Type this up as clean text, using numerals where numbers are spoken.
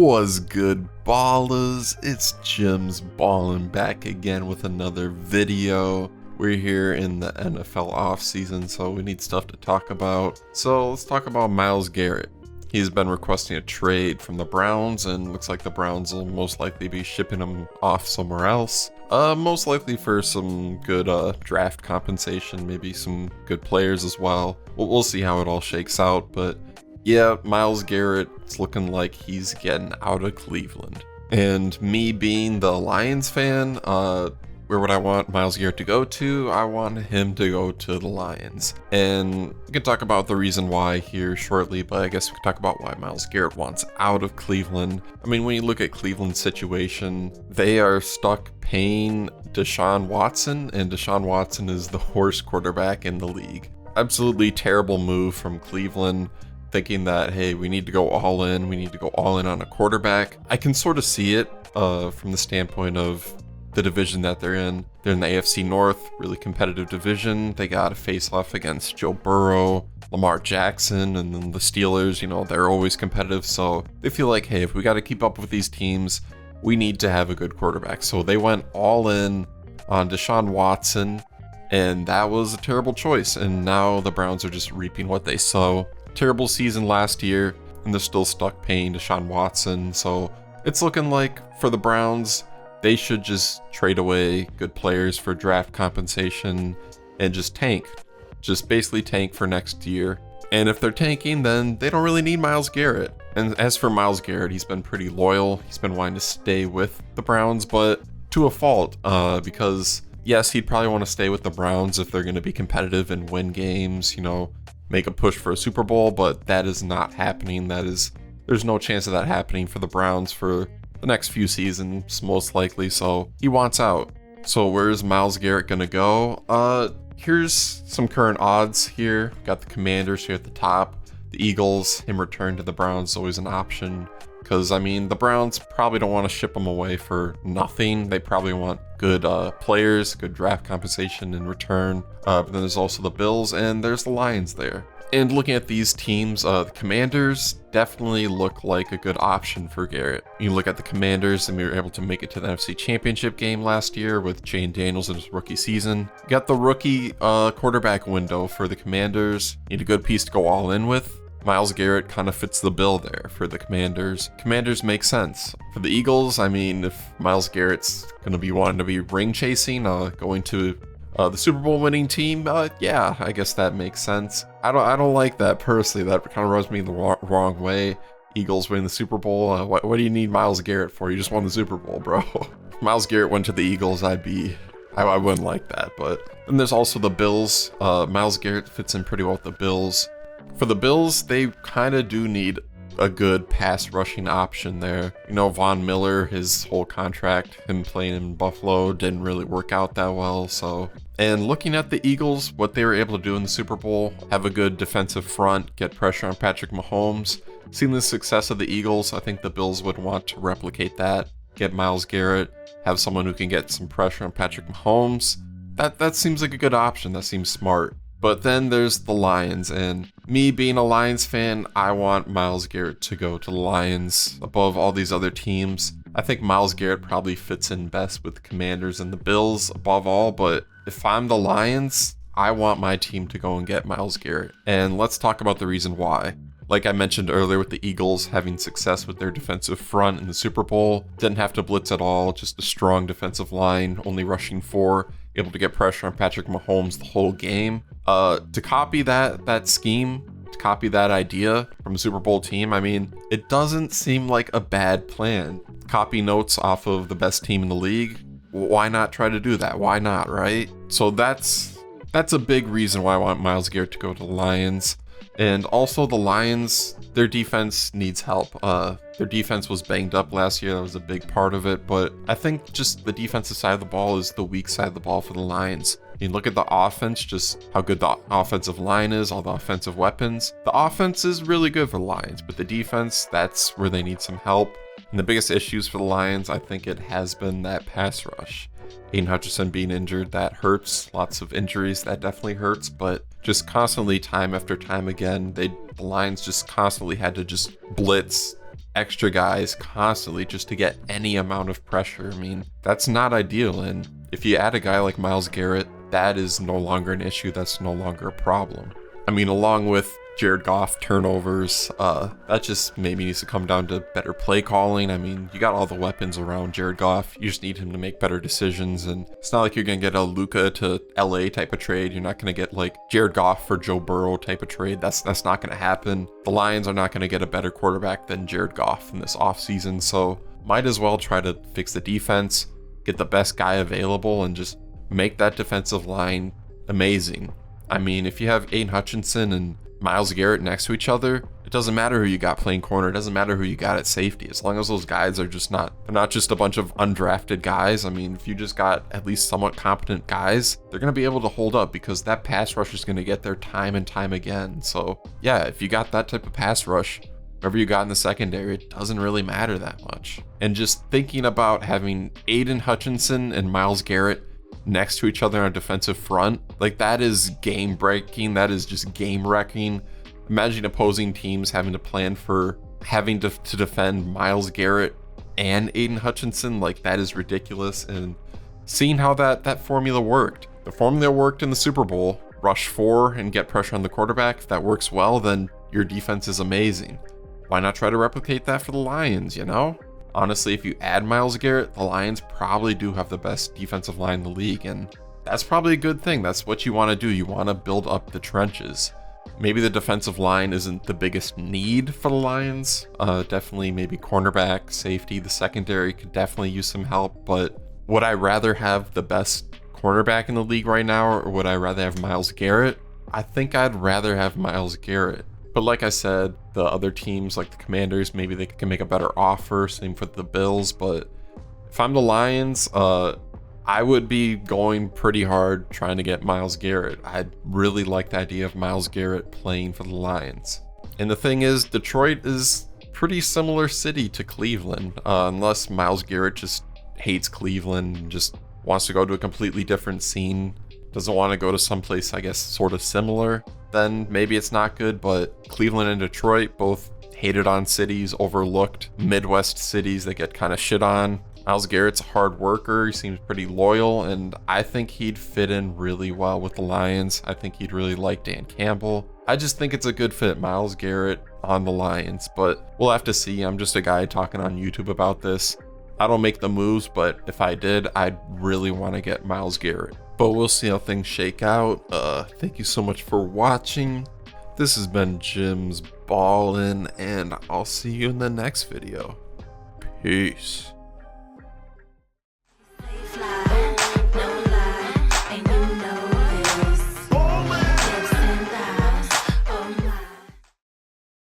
Was good, ballers? It's Jim's Ballin' back again with another video. We're here in the NFL offseason, so we need stuff to talk about. So let's talk about Myles Garrett. He's been requesting a trade from the Browns, and looks like the Browns will most likely be shipping him off somewhere else. Most likely for some good draft compensation, maybe some good players as well. We'll see how it all shakes out, but yeah, Myles Garrett, it's looking like he's getting out of Cleveland. And me being the Lions fan, where would I want Myles Garrett to go to? I want him to go to the Lions. And we can talk about the reason why here shortly, but I guess we can talk about why Myles Garrett wants out of Cleveland. I mean, when you look at Cleveland's situation, they are stuck paying Deshaun Watson, and Deshaun Watson is the worst quarterback in the league. Absolutely terrible move from Cleveland, thinking that, hey, we need to go all in on a quarterback. I can sort of see it from the standpoint of the division that they're in. They're in the AFC North, really competitive division. They got to face off against Joe Burrow, Lamar Jackson, and then the Steelers. You know, they're always competitive, so they feel like, hey, if we got to keep up with these teams, we need to have a good quarterback. So they went all in on Deshaun Watson, and that was a terrible choice. And now the Browns are just reaping what they sow. Terrible season last year, and they're still stuck paying Deshaun Watson. So it's looking like for the Browns, they should just trade away good players for draft compensation and just tank. Just basically tank for next year. And if they're tanking, then they don't really need Myles Garrett. And as for Myles Garrett, he's been pretty loyal. He's been wanting to stay with the Browns, but to a fault, because yes, he'd probably want to stay with the Browns if they're going to be competitive and win games, you know, make a push for a Super Bowl, but that is not happening. There's no chance of that happening for the Browns for the next few seasons, most likely, so he wants out. So where's Myles Garrett gonna go? Here's some current odds here. Got the Commanders here at the top. The Eagles, him return to the Browns is always an option, because, I mean, the Browns probably don't want to ship him away for nothing. They probably want good players, good draft compensation in return. But then there's also the Bills, and there's the Lions there. And looking at these teams, the Commanders definitely look like a good option for Garrett. You look at the Commanders, and we were able to make it to the NFC Championship game last year with Jane Daniels in his rookie season. Got the rookie quarterback window for the Commanders. Need a good piece to go all in with. Myles Garrett kind of fits the bill there for the Commanders. Commanders make sense. For the Eagles, I mean, if Myles Garrett's going to be wanting to be ring chasing, going to the Super Bowl winning team, yeah, I guess that makes sense. I don't like that personally. That kind of rubs me the wrong way. Eagles winning the Super Bowl. What do you need Myles Garrett for? You just won the Super Bowl, bro. If Myles Garrett went to the Eagles, I wouldn't like that. But then there's also the Bills. Myles Garrett fits in pretty well with the Bills. For the Bills, they kind of do need a good pass rushing option there. You know, Von Miller, his whole contract, him playing in Buffalo, didn't really work out that well. So, and looking at the Eagles, what they were able to do in the Super Bowl, have a good defensive front, get pressure on Patrick Mahomes. Seeing the success of the Eagles, I think the Bills would want to replicate that. Get Myles Garrett, have someone who can get some pressure on Patrick Mahomes. That seems like a good option. That seems smart. But then there's the Lions, and me being a Lions fan, I want Myles Garrett to go to the Lions above all these other teams. I think Myles Garrett probably fits in best with the Commanders and the Bills above all, but if I'm the Lions, I want my team to go and get Myles Garrett. And let's talk about the reason why. Like I mentioned earlier with the Eagles having success with their defensive front in the Super Bowl, didn't have to blitz at all, just a strong defensive line, only rushing 4, able to get pressure on Patrick Mahomes the whole game. To copy that scheme, to copy that idea from a Super Bowl team, I mean, it doesn't seem like a bad plan. Copy notes off of the best team in the league. Why not try to do that? Why not, right? So that's a big reason why I want Myles Garrett to go to the Lions. And also the Lions, their defense needs help. Their defense was banged up last year. That was a big part of it. But I think just the defensive side of the ball is the weak side of the ball for the Lions. You look at the offense, just how good the offensive line is, all the offensive weapons. The offense is really good for the Lions, but the defense, that's where they need some help. And the biggest issues for the Lions, I think it has been that pass rush. Aiden Hutchinson being injured, that hurts. Lots of injuries, that definitely hurts. But just constantly, time after time again, the Lions just constantly had to just blitz extra guys constantly just to get any amount of pressure. I mean, that's not ideal. And if you add a guy like Myles Garrett, that is no longer an issue. That's no longer a problem. I mean, along with Jared Goff turnovers, that just maybe needs to come down to better play calling. I mean, you got all the weapons around Jared Goff. You just need him to make better decisions. And it's not like you're going to get a Luka to LA type of trade. You're not going to get like Jared Goff for Joe Burrow type of trade. That's not going to happen. The Lions are not going to get a better quarterback than Jared Goff in this offseason. So might as well try to fix the defense, get the best guy available, and just make that defensive line amazing. I mean, if you have Aiden Hutchinson and Myles Garrett next to each other, it doesn't matter who you got playing corner. It doesn't matter who you got at safety. As long as those guys are just they're not just a bunch of undrafted guys. I mean, if you just got at least somewhat competent guys, they're going to be able to hold up because that pass rush is going to get there time and time again. So yeah, if you got that type of pass rush, whatever you got in the secondary, it doesn't really matter that much. And just thinking about having Aiden Hutchinson and Myles Garrett next to each other on a defensive front, like that is game breaking. That is just game wrecking. Imagine opposing teams having to plan for having to defend Myles Garrett and Aiden Hutchinson. Like that is ridiculous. And seeing how that formula worked. The formula worked in the Super Bowl. Rush 4 and get pressure on the quarterback. If that works well, then your defense is amazing. Why not try to replicate that for the Lions, you know? Honestly, if you add Myles Garrett, the Lions probably do have the best defensive line in the league, and that's probably a good thing. That's what you want to do. You want to build up the trenches. Maybe the defensive line isn't the biggest need for the Lions. Definitely maybe cornerback, safety, the secondary could definitely use some help, but would I rather have the best cornerback in the league right now, or would I rather have Myles Garrett? I think I'd rather have Myles Garrett. But like I said, the other teams like the Commanders, maybe they can make a better offer. Same for the Bills. But if I'm the Lions, I would be going pretty hard trying to get Myles Garrett. I'd really like the idea of Myles Garrett playing for the Lions. And the thing is, Detroit is pretty similar city to Cleveland, unless Myles Garrett just hates Cleveland and just wants to go to a completely different scene, doesn't want to go to someplace, I guess, sort of similar, then maybe it's not good. But Cleveland and Detroit, both hated on cities, overlooked Midwest cities that get kind of shit on. Myles Garrett's a hard worker, he seems pretty loyal, and I think he'd fit in really well with the Lions. I think he'd really like Dan Campbell. I just think it's a good fit, Myles Garrett on the Lions, but we'll have to see. I'm just a guy talking on YouTube about this. I don't make the moves, but if I did, I'd really want to get Myles Garrett. But we'll see how things shake out. Thank you so much for watching. This has been Jim's Ballin', and I'll see you in the next video. Peace.